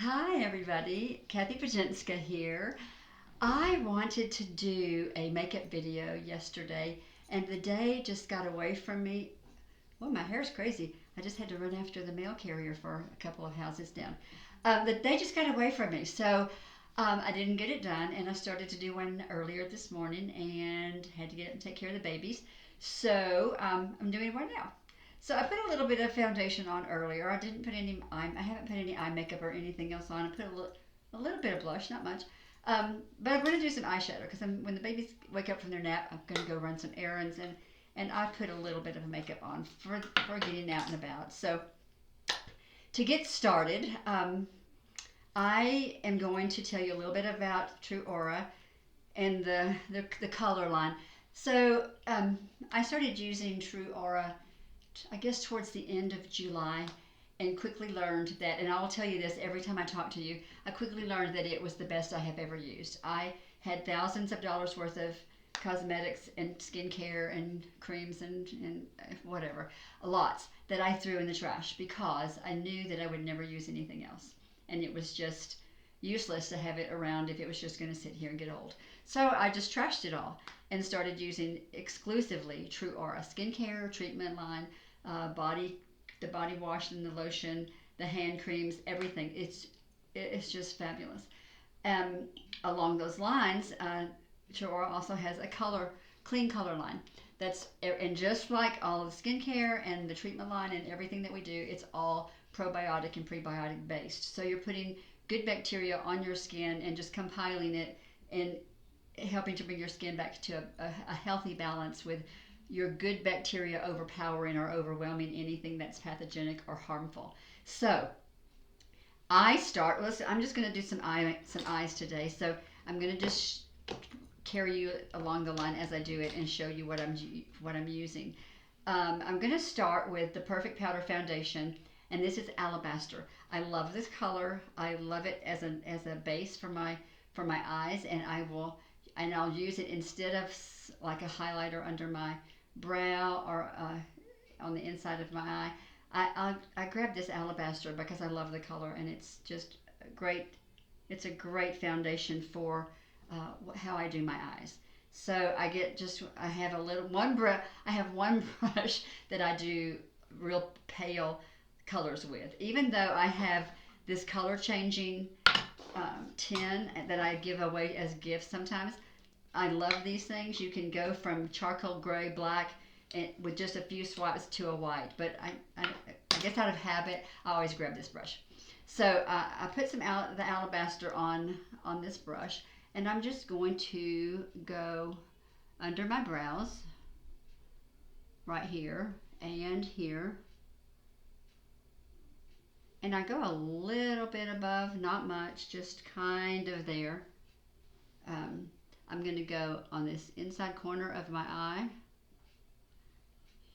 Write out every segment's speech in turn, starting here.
Hi everybody, Kathy Budjenska here. I wanted to do a makeup video yesterday and the day just got away from me. Well, my hair's crazy. I just had to run after the mail carrier for a couple of houses down. The day just got away from me, so I didn't get it done, and I started to do one earlier this morning and had to get up and take care of the babies. So I'm doing one now. So I put a little bit of foundation on earlier. I didn't put any I haven't put any eye makeup or anything else on. I put a little bit of blush, not much. But I'm going to do some eyeshadow because when the babies wake up from their nap, I'm going to go run some errands, and I put a little bit of makeup on for getting out and about. So to get started, I am going to tell you a little bit about TruAura and the color line. So I started using TruAura, I guess, towards the end of July, and quickly learned that, and I'll tell you this every time I talk to you, I quickly learned that it was the best I have ever used. I had thousands of dollars worth of cosmetics and skincare and creams and whatever, lots, that I threw in the trash because I knew that I would never use anything else. And it was just useless to have it around if it was just going to sit here and get old. So I just trashed it all and started using exclusively TruAura skincare treatment line, the body wash and the lotion, the hand creams, everything. It's just fabulous. Along those lines, TruAura also has a clean color line. And just like all of the skincare and the treatment line and everything that we do, it's all probiotic and prebiotic based. So you're putting good bacteria on your skin and just compiling it and helping to bring your skin back to a healthy balance with your good bacteria overpowering or overwhelming anything that's pathogenic or harmful. So I'm just going to do some eyes today. So I'm going to just carry you along the line as I do it and show you what I'm using. I'm going to start with the Perfect Powder Foundation, and this is Alabaster. I love this color. I love it as a base for my eyes, and I'll use it instead of like a highlighter under my brow or on the inside of my eye. I grabbed this Alabaster because I love the color, and it's just great. It's a great foundation for how I do my eyes. So I have one brush that I do real pale colors with. Even though I have this color changing tin that I give away as gifts sometimes, I love these things. You can go from charcoal gray, black, and with just a few swipes to a white. But I guess out of habit, I always grab this brush. So I put the Alabaster on this brush, and I'm just going to go under my brows, right here and here. And I go a little bit above, not much, just kind of there. I'm going to go on this inside corner of my eye,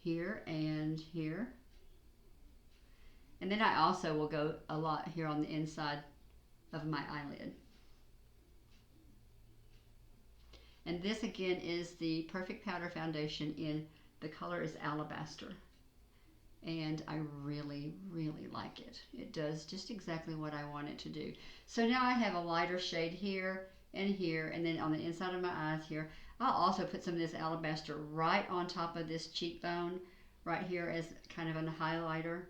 here and here. And then I also will go a lot here on the inside of my eyelid. And this again is the Perfect Powder Foundation, the color is Alabaster. And I really, really like it. It does just exactly what I want it to do. So now I have a lighter shade here, and then on the inside of my eyes here. I'll also put some of this Alabaster right on top of this cheekbone right here as kind of a highlighter.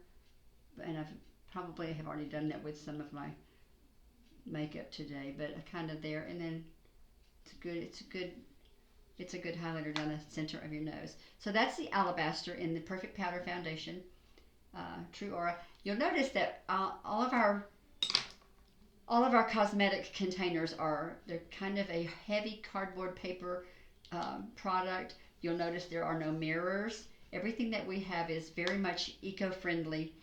And I probably have already done that with some of my makeup today, but kind of there. And then it's a good highlighter down the center of your nose. So that's the Alabaster in the Perfect Powder Foundation, TruAura. You'll notice that all of our cosmetic containers they're kind of a heavy cardboard paper product. You'll notice there are no mirrors. Everything that we have is very much eco-friendly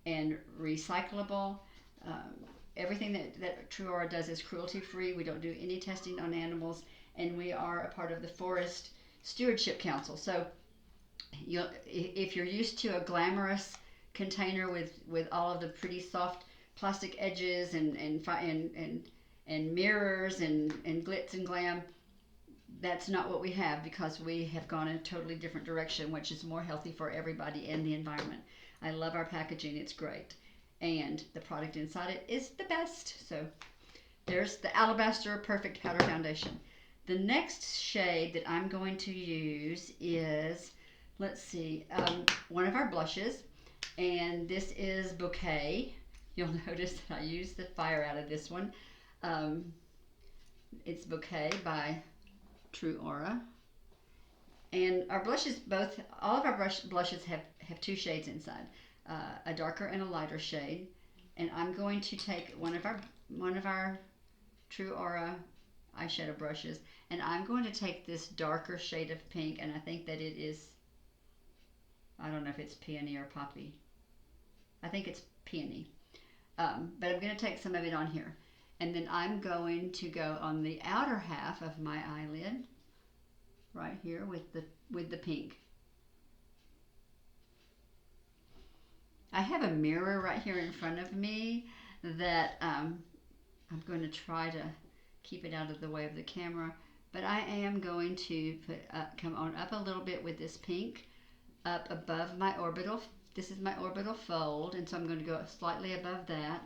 and recyclable. Everything that TruAura does is cruelty-free. We don't do any testing on animals, and we are a part of the Forest Stewardship Council. So if you're used to a glamorous container with all of the pretty soft plastic edges and mirrors and glitz and glam, that's not what we have, because we have gone in a totally different direction, which is more healthy for everybody and the environment. I love our packaging. It's great. and the product inside it is the best. So there's the Alabaster Perfect Powder Foundation. The next shade that I'm going to use is, let's see, one of our blushes, and this is Bouquet. You'll notice that I used the fire out of this one. It's Bouquet by TruAura. And our blushes, all of our blushes have two shades inside, a darker and a lighter shade. And I'm going to take one of our TruAura eyeshadow brushes, and I'm going to take this darker shade of pink, and I think that it is, I don't know if it's peony or poppy. I think it's peony. But I'm going to take some of it on here. And then I'm going to go on the outer half of my eyelid, right here with the pink. I have a mirror right here in front of me that I'm going to try to keep it out of the way of the camera, but I am going to come on up a little bit with this pink up above my orbital. This is my orbital fold, and so I'm going to go slightly above that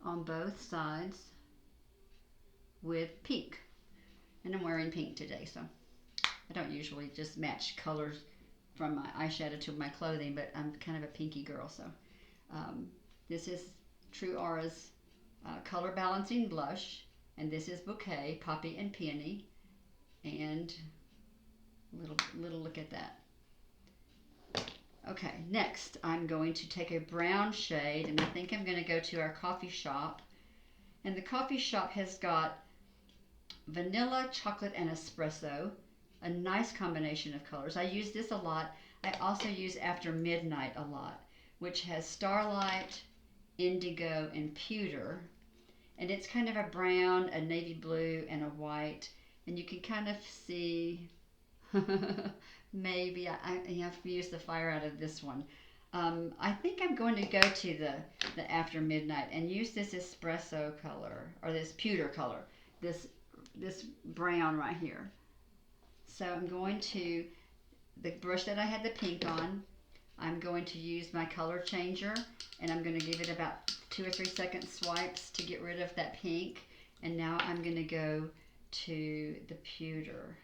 on both sides with pink. And I'm wearing pink today, so I don't usually just match colors from my eyeshadow to my clothing, but I'm kind of a pinky girl. So this is TruAura's Color Balancing Blush, and this is Bouquet, Poppy and Peony, and little look at that. Okay, next I'm going to take a brown shade, and I think I'm going to go to our coffee shop. And the coffee shop has got vanilla, chocolate, and espresso, a nice combination of colors. I use this a lot. I also use After Midnight a lot, which has Starlight, Indigo, and Pewter. And it's kind of a brown, a navy blue, and a white. And you can kind of see, maybe, I have to use the fire out of this one. I think I'm going to go to the After Midnight and use this espresso color, or this pewter color, this brown right here. So I'm going to, the brush that I had the pink on, I'm going to use my color changer, and I'm going to give it about 2 or 3 second swipes to get rid of that pink. And now I'm going to go to the pewter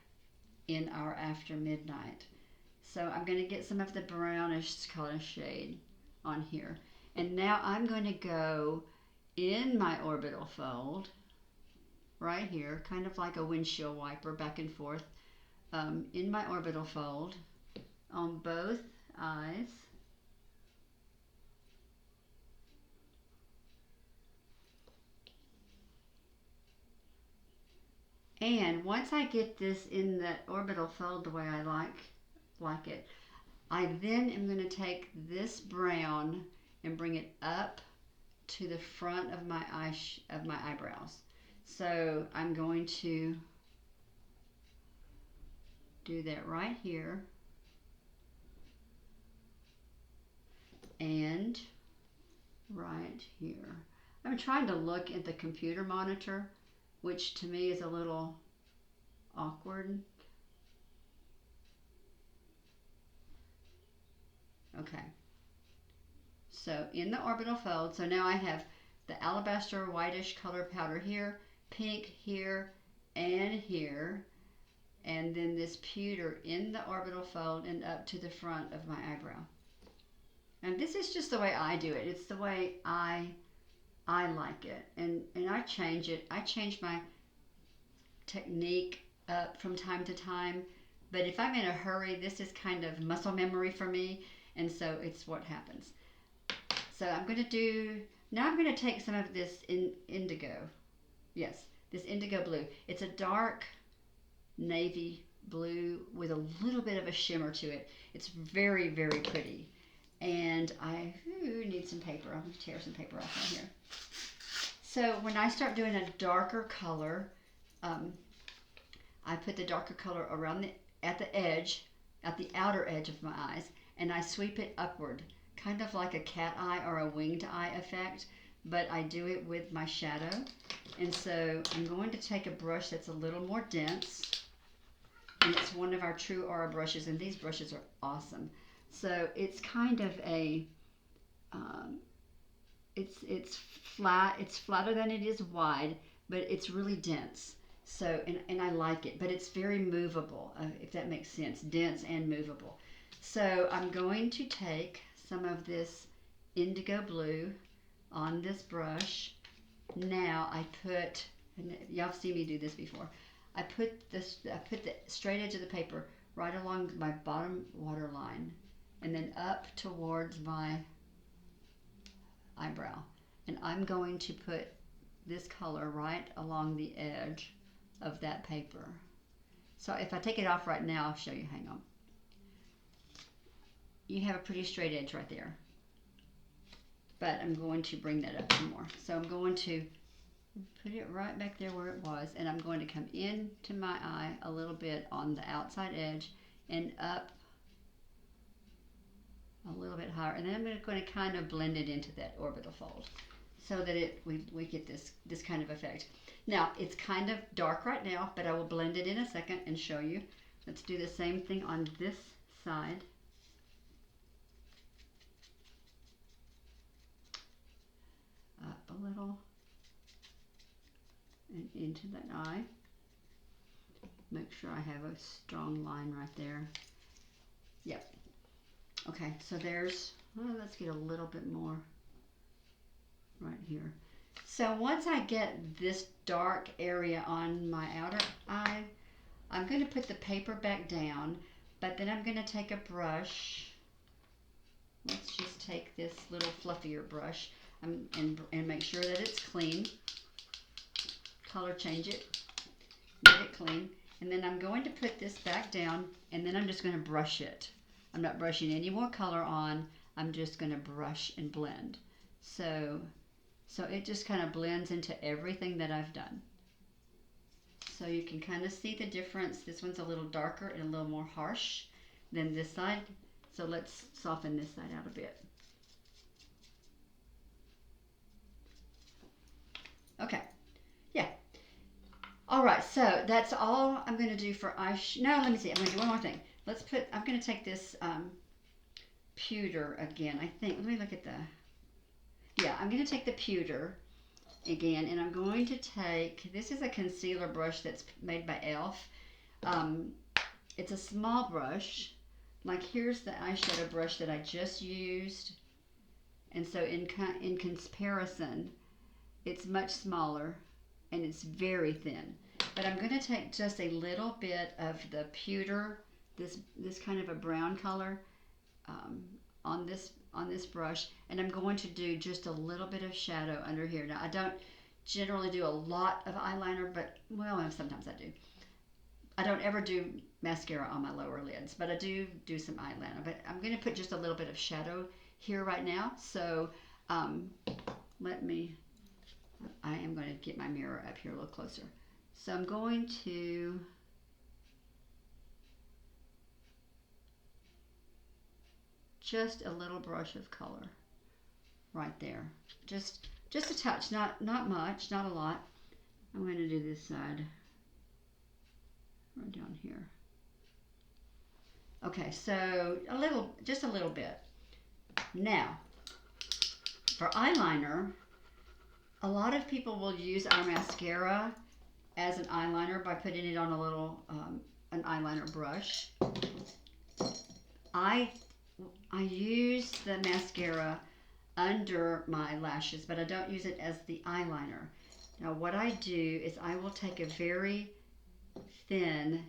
in our After Midnight. So I'm going to get some of the brownish color shade on here. And now I'm going to go in my orbital fold, right here, kind of like a windshield wiper, back and forth, in my orbital fold on both eyes. And once I get this in that orbital fold the way I like it, I then am going to take this brown and bring it up to the front of my eyebrows. So I'm going to do that right here and right here. I'm trying to look at the computer monitor, which to me is a little awkward. Okay, so in the orbital fold, so now I have the alabaster whitish color powder here, pink here and here, and then this pewter in the orbital fold and up to the front of my eyebrow. And this is just the way I do it. It's the way I like it, and I change it. I change my technique up from time to time, but if I'm in a hurry, this is kind of muscle memory for me, and so it's what happens. So I'm going to take some of this indigo. Yes, this indigo blue. It's a dark navy blue with a little bit of a shimmer to it. It's very, very pretty. And I need some paper. I'm going to tear some paper off right here. So when I start doing a darker color, I put the darker color around at the outer edge of my eyes, and I sweep it upward, kind of like a cat eye or a winged eye effect, but I do it with my shadow. And so I'm going to take a brush that's a little more dense, and it's one of our TruAura brushes, and these brushes are awesome. So it's kind of a it's flat. It's flatter than it is wide, but it's really dense. So, and I like it, but it's very movable, if that makes sense, dense and movable. So I'm going to take some of this indigo blue on this brush. Now I put, and y'all have seen me do this before, I put the straight edge of the paper right along my bottom waterline and then up towards my eyebrow. And I'm going to put this color right along the edge of that paper. So if I take it off right now, I'll show you, hang on. You have a pretty straight edge right there. But I'm going to bring that up some more. So I'm going to put it right back there where it was, and I'm going to come into my eye a little bit on the outside edge and up a little bit higher, and then I'm going to kind of blend it into that orbital fold so that we get this kind of effect. Now it's kind of dark right now, but I will blend it in a second and show you. Let's do the same thing on this side. Up a little and into that eye. Make sure I have a strong line right there. Yep. Okay, so there's, well, let's get a little bit more right here. So once I get this dark area on my outer eye, I'm going to put the paper back down, but then I'm going to take a brush. Let's just take this little fluffier brush and make sure that it's clean. Color change it, get it clean, and then I'm going to put this back down, and then I'm just going to brush it. I'm not brushing any more color on. I'm just going to brush and blend. So it just kind of blends into everything that I've done. So you can kind of see the difference. This one's a little darker and a little more harsh than this side. So let's soften this side out a bit. Okay, yeah. All right, so that's all I'm going to do for no, let me see. I'm going to do one more thing. I'm going to take this pewter again. I think, let me look at I'm going to take the pewter again, and I'm going to take, this is a concealer brush that's made by e.l.f. It's a small brush. Like, here's the eyeshadow brush that I just used. And so in comparison, it's much smaller and it's very thin. But I'm going to take just a little bit of the pewter, this kind of a brown color, on this brush, and I'm going to do just a little bit of shadow under here. Now I don't generally do a lot of eyeliner, but well, sometimes I do. I don't ever do mascara on my lower lids, but I do some eyeliner. But I'm going to put just a little bit of shadow here right now. So I am going to get my mirror up here a little closer. So I'm going to just a little brush of color right there. Just a touch, not much, not a lot. I'm going to do this side right down here. Okay, so just a little bit. Now, for eyeliner, a lot of people will use our mascara as an eyeliner by putting it on a little an eyeliner brush. I use the mascara under my lashes, but I don't use it as the eyeliner. Now what I do is I will take a very thin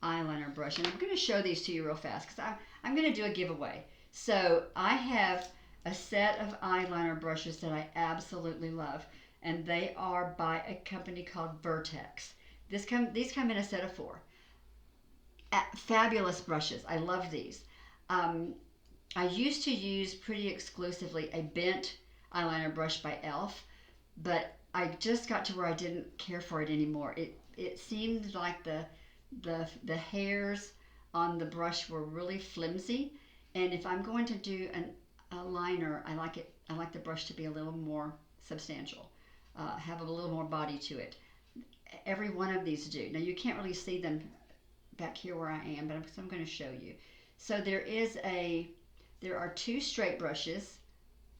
eyeliner brush, and I'm going to show these to you real fast because I'm going to do a giveaway. So I have a set of eyeliner brushes that I absolutely love, and they are by a company called Vertex. These come in a set of 4. Fabulous brushes. I love these. I used to use pretty exclusively a bent eyeliner brush by e.l.f., but I just got to where I didn't care for it anymore. It seemed like the hairs on the brush were really flimsy, and if I'm going to do a liner, I like the brush to be a little more substantial, have a little more body to it. Every one of these do. Now you can't really see them back here where I am, but I'm going to show you. So there are 2 straight brushes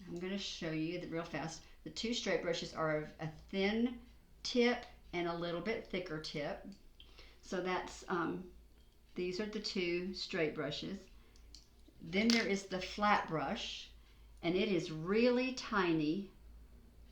I'm going to show you real fast. The two straight brushes are a thin tip and a little bit thicker tip. So that's, these are the two straight brushes. Then there is the flat brush, and it is really tiny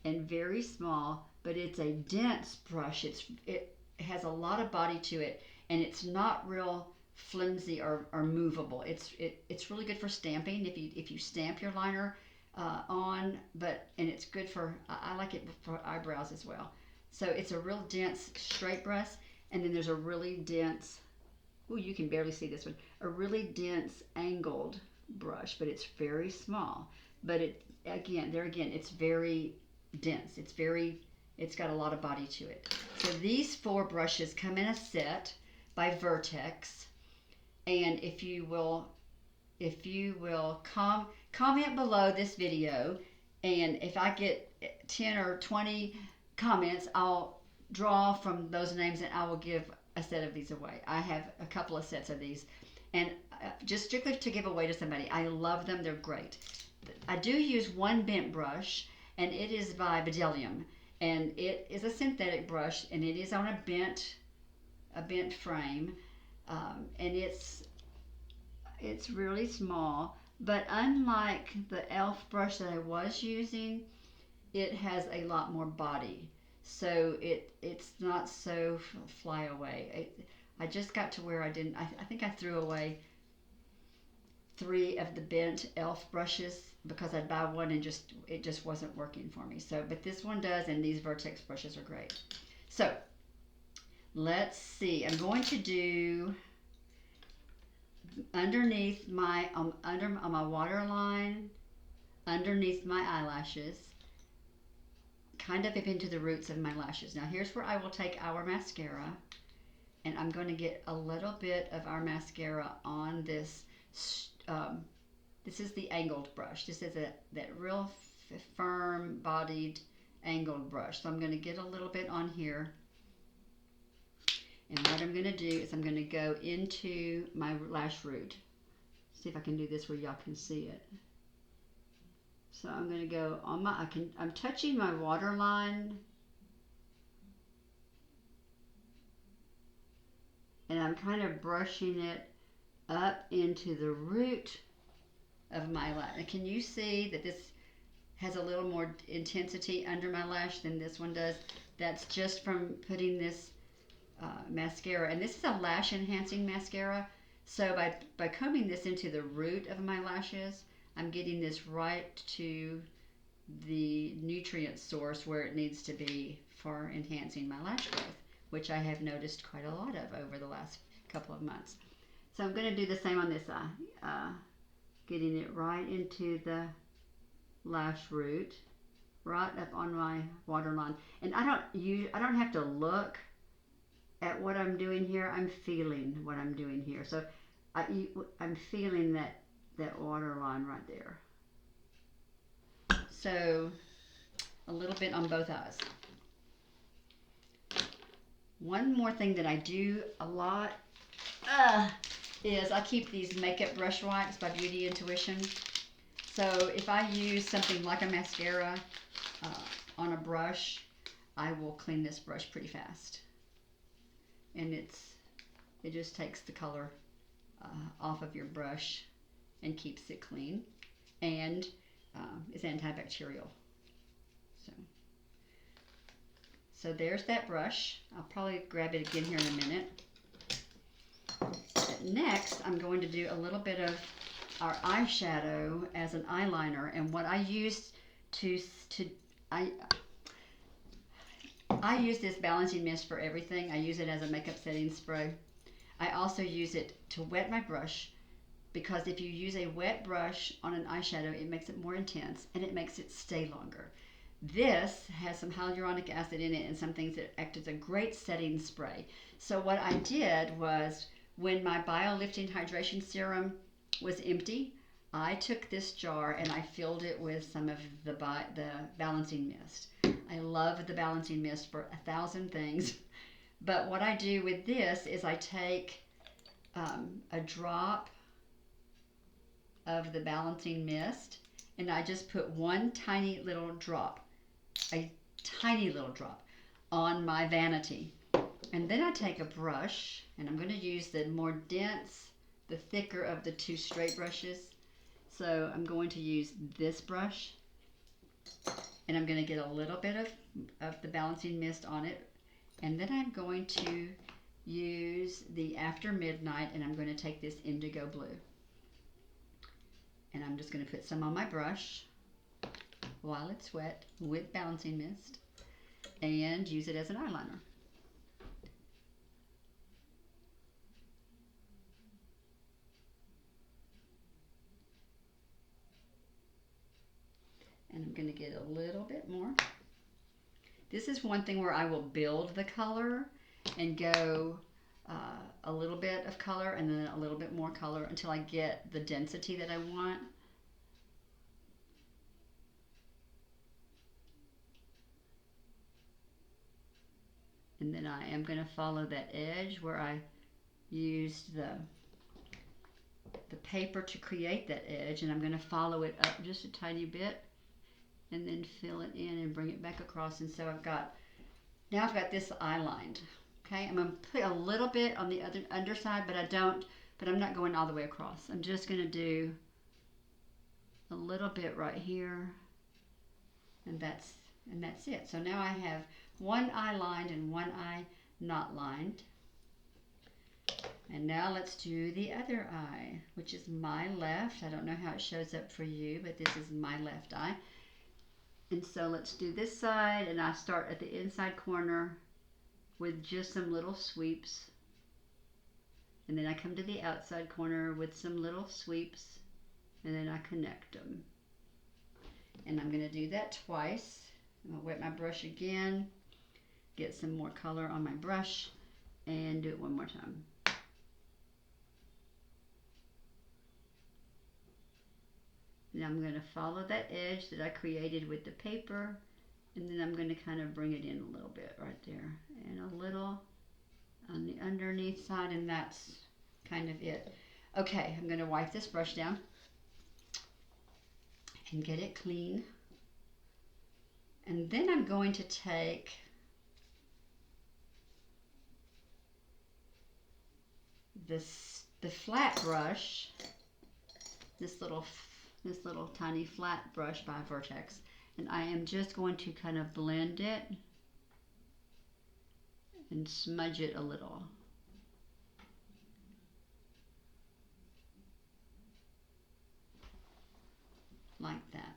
and very small, but it's a dense brush. It has a lot of body to it, and it's not real flimsy or movable. It's really good for stamping if you stamp your liner on, and it's good for, I like it for eyebrows as well. So it's a real dense straight brush, and then there's a really dense, oh, you can barely see this one, a really dense angled brush, but it's very small. But again, it's very dense. It's got a lot of body to it. So these four brushes come in a set by Vertex, and if you will comment below this video, and if I get 10 or 20 comments, I'll draw from those names and I will give a set of these away. I have a couple of sets of these, and just strictly to give away to somebody. I love them. They're great. I do use one bent brush, and it is by Budjenska, and it is a synthetic brush, and it is on a bent frame, and it's really small. But unlike the e.l.f. brush that I was using, it has a lot more body, so it's not so fly away. I just got to where I think I threw away 3 of the bent e.l.f. brushes because I'd buy one and it just wasn't working for me. So, but this one does, and these Vertex brushes are great. So let's see. I'm going to do underneath my on my waterline, underneath my eyelashes, kind of up into the roots of my lashes. Now here's where I will take our mascara, and I'm going to get a little bit of our mascara on this. This is the angled brush. This is that real firm bodied angled brush. So I'm going to get a little bit on here. And what I'm going to do is I'm going to go into my lash root. See if I can do this where y'all can see it. So I'm going to go on I'm touching my waterline, and I'm kind of brushing it up into the root of my lash. Now, can you see that this has a little more intensity under my lash than this one does? That's just from putting this mascara, and this is a lash enhancing mascara. So by combing this into the root of my lashes, I'm getting this right to the nutrient source where it needs to be for enhancing my lash growth, which I have noticed quite a lot of over the last couple of months. So I'm going to do the same on this eye, getting it right into the lash root, right up on my waterline. And I don't have to look at what I'm doing here. I'm feeling what I'm doing here. So I'm feeling that water line right there. So a little bit on both eyes. One more thing that I do a lot is I keep these makeup brush wipes by Beauty Intuition. So if I use something like a mascara on a brush, I will clean this brush pretty fast. And it just takes the color off of your brush and keeps it clean, and is antibacterial. So there's that brush. I'll probably grab it again here in a minute. Next, I'm going to do a little bit of our eyeshadow as an eyeliner, and what I use I use this balancing mist for everything. I use it as a makeup setting spray. I also use it to wet my brush, because if you use a wet brush on an eyeshadow, it makes it more intense and it makes it stay longer. This has some hyaluronic acid in it and some things that act as a great setting spray. So what I did was, when my BioLifting Hydration Serum was empty, I took this jar and I filled it with some of the balancing mist. I love the balancing mist for 1,000 things. But what I do with this is I take a drop of the balancing mist and I just put one tiny little drop, a tiny little drop on my vanity. And then I take a brush, and I'm going to use the more dense, the thicker of the two straight brushes. So I'm going to use this brush, and I'm going to get a little bit of the balancing mist on it. And then I'm going to use the After Midnight, and I'm going to take this indigo blue. And I'm just going to put some on my brush while it's wet with balancing mist and use it as an eyeliner. And I'm going to get a little bit more. This is one thing where I will build the color and go a little bit of color and then a little bit more color until I get the density that I want. And then I am going to follow that edge where I used the paper to create that edge, and I'm going to follow it up just a tiny bit and then fill it in and bring it back across. And so I've got this eye lined. Okay, I'm going to put a little bit on the other underside, but I'm not going all the way across. I'm just going to do a little bit right here, and that's it. So now I have one eye lined and one eye not lined. And now let's do the other eye, which is my left. I don't know how it shows up for you, but this is my left eye. And so let's do this side, and I start at the inside corner with just some little sweeps. And then I come to the outside corner with some little sweeps, and then I connect them. And I'm going to do that twice. I'm going to wet my brush again, get some more color on my brush, and do it one more time. And I'm going to follow that edge that I created with the paper, and then I'm going to kind of bring it in a little bit right there, and a little on the underneath side, and that's kind of it. Okay, I'm going to wipe this brush down and get it clean. And then I'm going to take the flat brush, this little tiny flat brush by Vertex, and I am just going to kind of blend it and smudge it a little. Like that.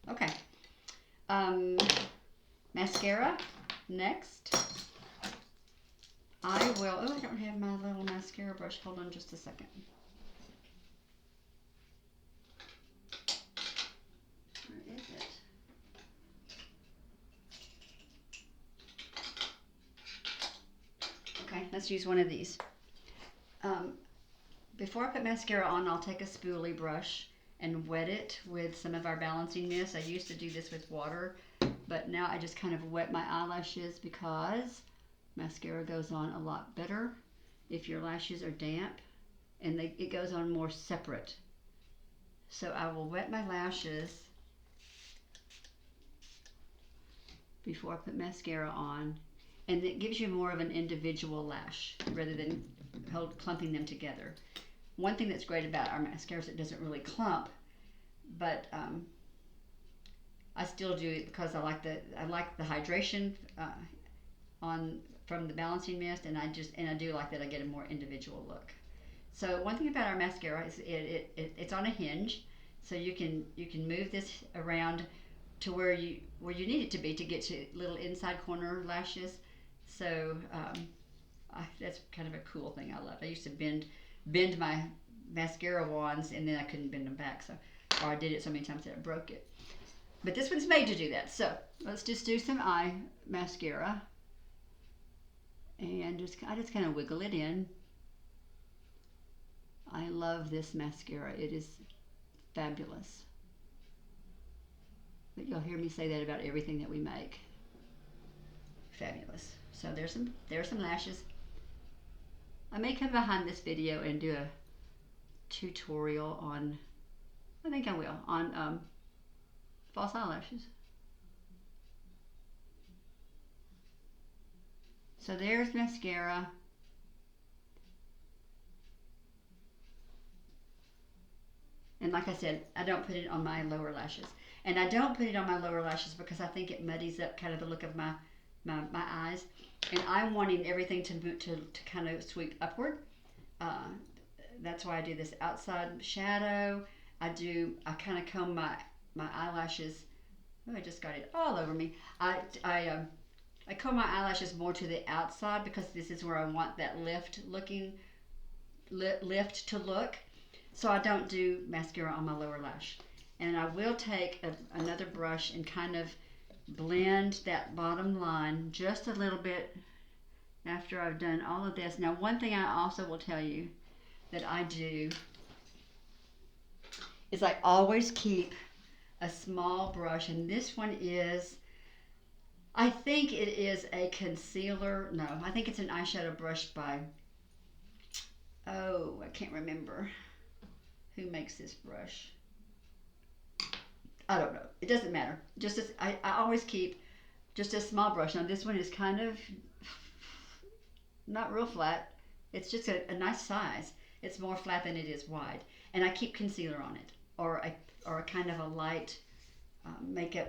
Okay. Mascara next. I don't have my little mascara brush. Hold on just a second. Where is it? Okay, let's use one of these. Before I put mascara on, I'll take a spoolie brush and wet it with some of our balancing mist. I used to do this with water, but now I just kind of wet my eyelashes because mascara goes on a lot better if your lashes are damp, and it goes on more separate. So I will wet my lashes before I put mascara on, and it gives you more of an individual lash rather than clumping them together. One thing that's great about our mascara is it doesn't really clump, but I still do it because I like the hydration from the balancing mist, and I do like that I get a more individual look. So one thing about our mascara is it's on a hinge, so you can move this around to where you need it to be to get to little inside corner lashes. So that's kind of a cool thing I love. I used to bend my mascara wands, and then I couldn't bend them back, or I did it so many times that I broke it. But this one's made to do that. So let's just do some eye mascara, and I just kind of wiggle it in. I love this mascara. It is fabulous. But you'll hear me say that about everything that we make. Fabulous. So there's some lashes. I may come behind this video and do a tutorial on I think I will, on false eyelashes. So there's mascara. And like I said, I don't put it on my lower lashes. And I don't put it on my lower lashes because I think it muddies up kind of the look of my eyes. And I'm wanting everything to move to kind of sweep upward. That's why I do this outside shadow. I kind of comb my eyelashes. Oh, I just got it all over me. I comb my eyelashes more to the outside because this is where I want that lift to look. So I don't do mascara on my lower lash. And I will take another brush and kind of blend that bottom line just a little bit after I've done all of this. Now, one thing I also will tell you that I do is I always keep a small brush, and this one is, I think it is a concealer. No, I think it's an eyeshadow brush by, oh, I can't remember who makes this brush. I don't know. It doesn't matter. Just as I always keep just a small brush. Now this one is kind of not real flat. It's just a nice size. It's more flat than it is wide. And I keep concealer on it, or a kind of a light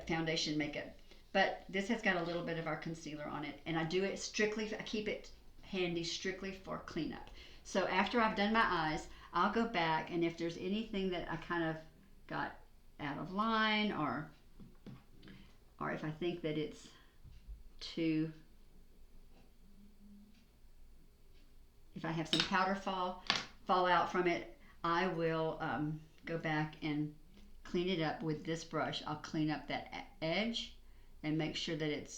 foundation makeup. But this has got a little bit of our concealer on it, and I do it strictly. I keep it handy strictly for cleanup. So after I've done my eyes, I'll go back, and if there's anything that I kind of got out of line, or if I think that it's too, if I have some powder fall out from it, I will go back and clean it up with this brush. I'll clean up that edge and make sure that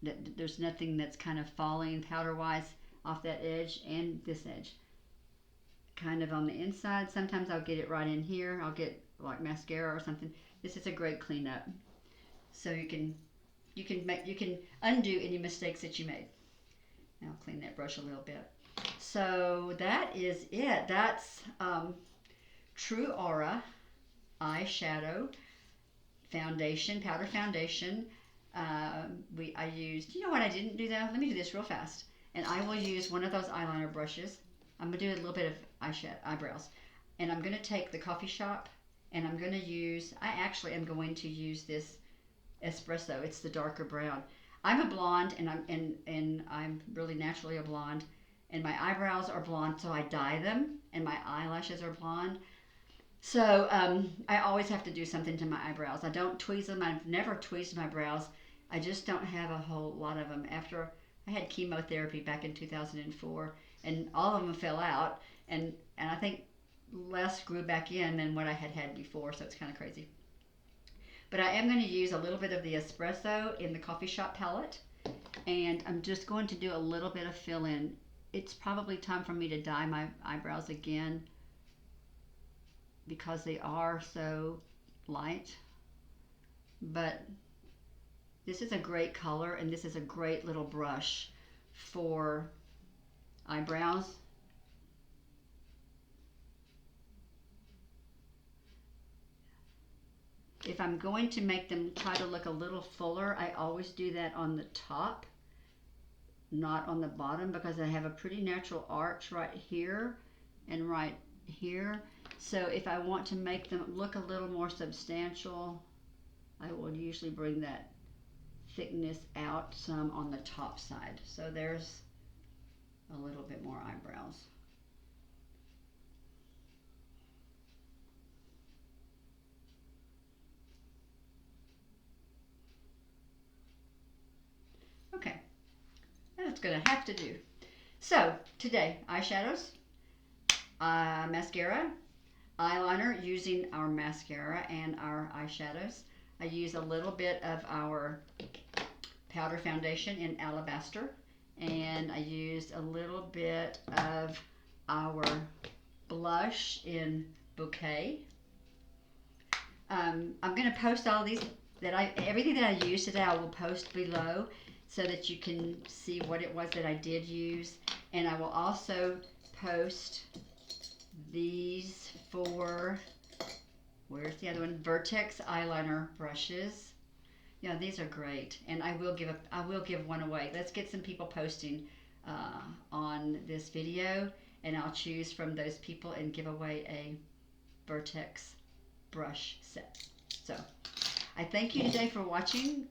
there's nothing that's kind of falling powder wise off that edge and this edge. Kind of on the inside. Sometimes I'll get it right in here. I'll get like mascara or something. This is a great cleanup. So you can undo any mistakes that you made. Now I'll clean that brush a little bit. So that is it. That's TruAura eyeshadow foundation, powder foundation. I used, you know what I didn't do though? Let me do this real fast. And I will use one of those eyeliner brushes. I'm going to do a little bit of eyebrows. And I'm going to take the Coffee Shop, and I'm going to use, I actually am going to use this espresso. It's the darker brown. I'm a blonde, and I'm really naturally a blonde, and my eyebrows are blonde, so I dye them, and my eyelashes are blonde. So I always have to do something to my eyebrows. I don't tweeze them. I've never tweezed my brows. I just don't have a whole lot of them. After I had chemotherapy back in 2004, and all of them fell out, and I think less grew back in than what I had before, so it's kind of crazy. But I am going to use a little bit of the espresso in the Coffee Shop palette, and I'm just going to do a little bit of fill-in. It's probably time for me to dye my eyebrows again because they are so light, but this is a great color, and this is a great little brush for eyebrows. If I'm going to make them try to look a little fuller, I always do that on the top, not on the bottom, because I have a pretty natural arch right here and right here. So if I want to make them look a little more substantial, I will usually bring that thickness out some on the top side. So there's a little bit more eyebrows. Okay, that's gonna have to do. So today, eyeshadows, mascara, eyeliner, using our mascara and our eyeshadows. I use a little bit of our powder foundation in Alabaster, and I used a little bit of our blush in Bouquet. I'm going to post all these everything that I used today. I will post below so that you can see what it was that I did use, and I will also post these 4 where's the other one? Vertex eyeliner brushes. Yeah, these are great, and I will give one away. Let's get some people posting on this video, and I'll choose from those people and give away a Vertex brush set. So I thank you today for watching.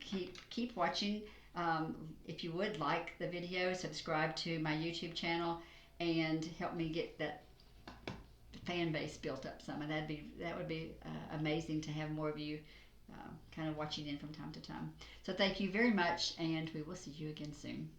Keep watching. If you would like the video, subscribe to my YouTube channel and help me get that fan base built up some. And that would be amazing to have more of you kind of watching in from time to time. So thank you very much, and we will see you again soon.